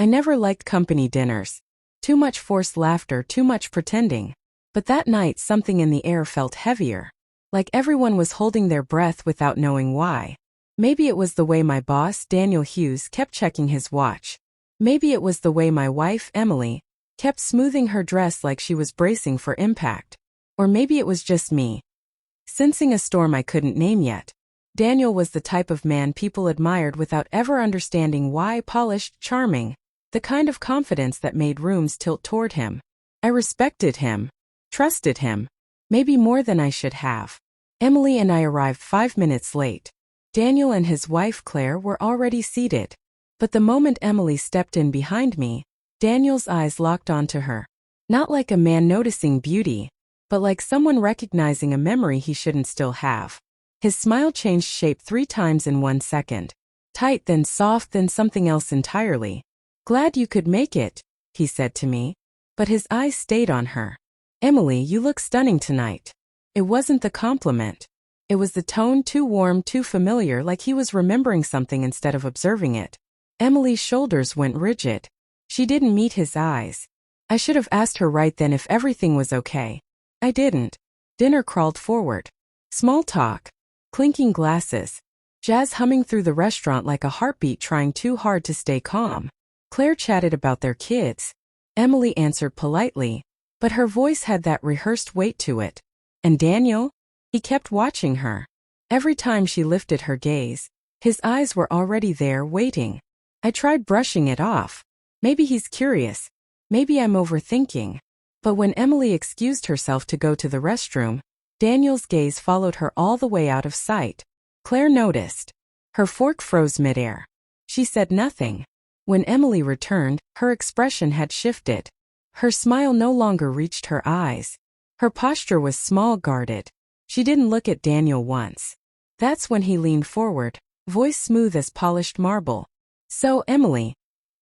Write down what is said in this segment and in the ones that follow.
never liked company dinners. Too much forced laughter, too much pretending. But that night something in the air felt heavier. Like everyone was holding their breath without knowing why. Maybe it was the way my boss, Daniel Hughes, kept checking his watch. Maybe it was the way my wife, Emily, kept smoothing her dress like she was bracing for impact. Or maybe it was just me, sensing a storm I couldn't name yet. Daniel was the type of man people admired without ever understanding why. Polished, charming, the kind of confidence that made rooms tilt toward him. I respected him, trusted him, maybe more than I should have. Emily and I arrived 5 minutes late. Daniel and his wife Claire were already seated. But the moment Emily stepped in behind me, Daniel's eyes locked onto her. Not like a man noticing beauty, but like someone recognizing a memory he shouldn't still have. His smile changed shape 3 times in 1 second. Tight, then soft, then something else entirely. "Glad you could make it," he said to me. But his eyes stayed on her. "Emily, you look stunning tonight." It wasn't the compliment. It was the tone, too warm, too familiar, like he was remembering something instead of observing it. Emily's shoulders went rigid. She didn't meet his eyes. I should have asked her right then if everything was okay. I didn't. Dinner crawled forward. Small talk. Clinking glasses. Jazz humming through the restaurant like a heartbeat trying too hard to stay calm. Claire chatted about their kids. Emily answered politely, but her voice had that rehearsed weight to it. And Daniel? He kept watching her. Every time she lifted her gaze, his eyes were already there, waiting. I tried brushing it off. Maybe he's curious. Maybe I'm overthinking. But when Emily excused herself to go to the restroom, Daniel's gaze followed her all the way out of sight. Claire noticed. Her fork froze midair. She said nothing. When Emily returned, her expression had shifted. Her smile no longer reached her eyes. Her posture was small, guarded. She didn't look at Daniel once. That's when he leaned forward, voice smooth as polished marble. "So, Emily,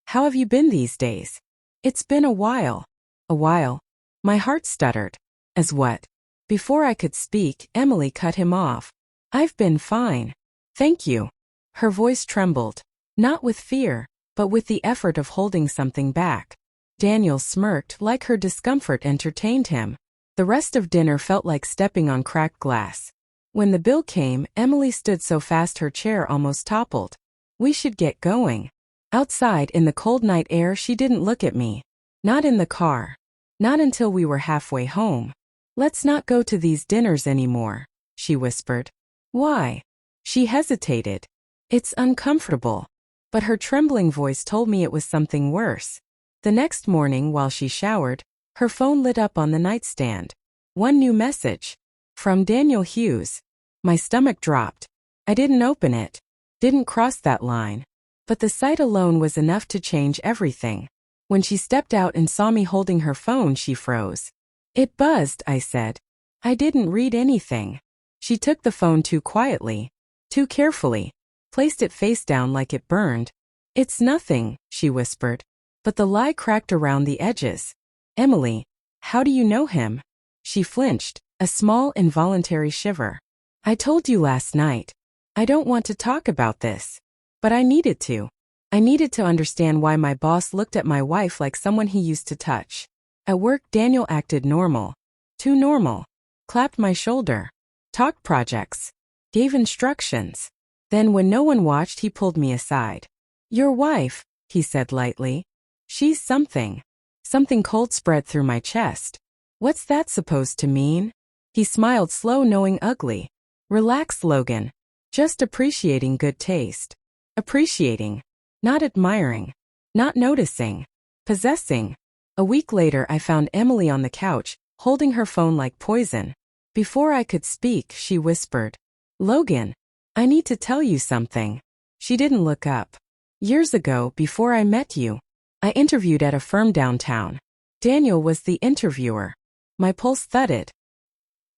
how have you been these days?" "It's been a while." "A while?" My heart stuttered. "As what?" Before I could speak, Emily cut him off. "I've been fine. Thank you." Her voice trembled. Not with fear, but with the effort of holding something back. Daniel smirked, like her discomfort entertained him. The rest of dinner felt like stepping on cracked glass. When the bill came, Emily stood so fast her chair almost toppled. "We should get going." Outside in the cold night air, she didn't look at me. Not in the car. Not until we were halfway home. "Let's not go to these dinners anymore," she whispered. "Why?" She hesitated. "It's uncomfortable." But her trembling voice told me it was something worse. The next morning, while she showered, her phone lit up on the nightstand. One new message. From Daniel Hughes. My stomach dropped. I didn't open it. Didn't cross that line. But the sight alone was enough to change everything. When she stepped out and saw me holding her phone, she froze. "It buzzed," I said. "I didn't read anything." She took the phone too quietly, too carefully, placed it face down like it burned. "It's nothing," she whispered. But the lie cracked around the edges. "Emily, how do you know him?" She flinched, a small involuntary shiver. "I told you last night. I don't want to talk about this. But I needed to. I needed to understand why my boss looked at my wife like someone he used to touch. At work, Daniel acted normal. Too normal. Clapped my shoulder. Talked projects. Gave instructions. Then when no one watched, he pulled me aside. "Your wife," he said lightly. "She's something." Something cold spread through my chest. "What's that supposed to mean?" He smiled, slow, knowing, ugly. "Relax, Logan. Just appreciating good taste. Appreciating. Not admiring. Not noticing. Possessing." A week later, I found Emily on the couch, holding her phone like poison. Before I could speak, she whispered, "Logan, I need to tell you something." She didn't look up. "Years ago, before I met you, I interviewed at a firm downtown. Daniel was the interviewer." My pulse thudded.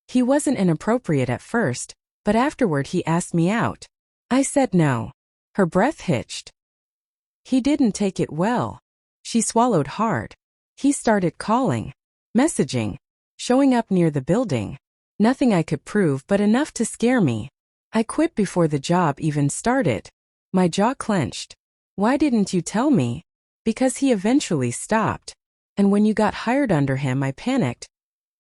He wasn't inappropriate at first, but afterward he asked me out. I said no. Her breath hitched. "He didn't take it well." She swallowed hard. "He started calling, messaging, showing up near the building. Nothing I could prove, but enough to scare me. I quit before the job even started." My jaw clenched. "Why didn't you tell me?" Because he eventually stopped. And when you got hired under him, I panicked.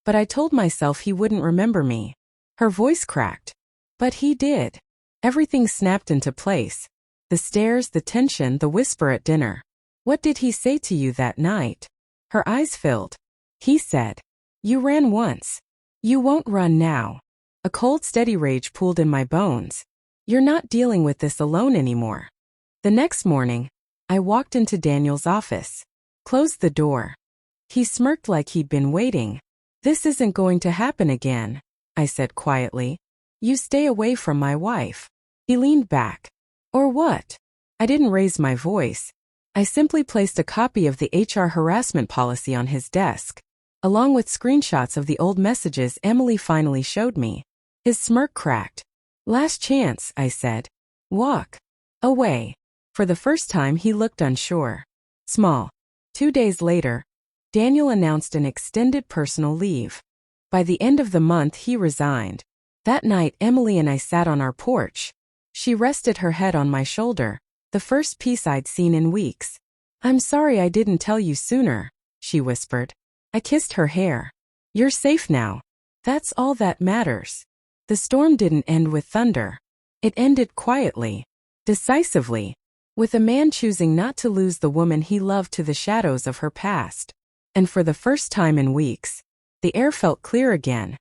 But I told myself he wouldn't remember me. Her voice cracked. But he did. Everything snapped into place. The stares, the tension, the whisper at dinner. What did he say to you that night? Her eyes filled. He said, "You ran once. You won't run now." A cold, steady rage pooled in my bones. You're not dealing with this alone anymore. The next morning, I walked into Daniel's office. Closed the door. He smirked like he'd been waiting. "This isn't going to happen again," I said quietly. "You stay away from my wife." He leaned back. "Or what?" I didn't raise my voice. I simply placed a copy of the HR harassment policy on his desk, along with screenshots of the old messages Emily finally showed me. His smirk cracked. "Last chance," I said. "Walk away." For the first time, he looked unsure. Small. 2 days later, Daniel announced an extended personal leave. By the end of the month, he resigned. That night, Emily and I sat on our porch. She rested her head on my shoulder, the first peace I'd seen in weeks. "I'm sorry I didn't tell you sooner," she whispered. I kissed her hair. "You're safe now. That's all that matters." The storm didn't end with thunder. It ended quietly, decisively, with a man choosing not to lose the woman he loved to the shadows of her past. And for the first time in weeks, the air felt clear again.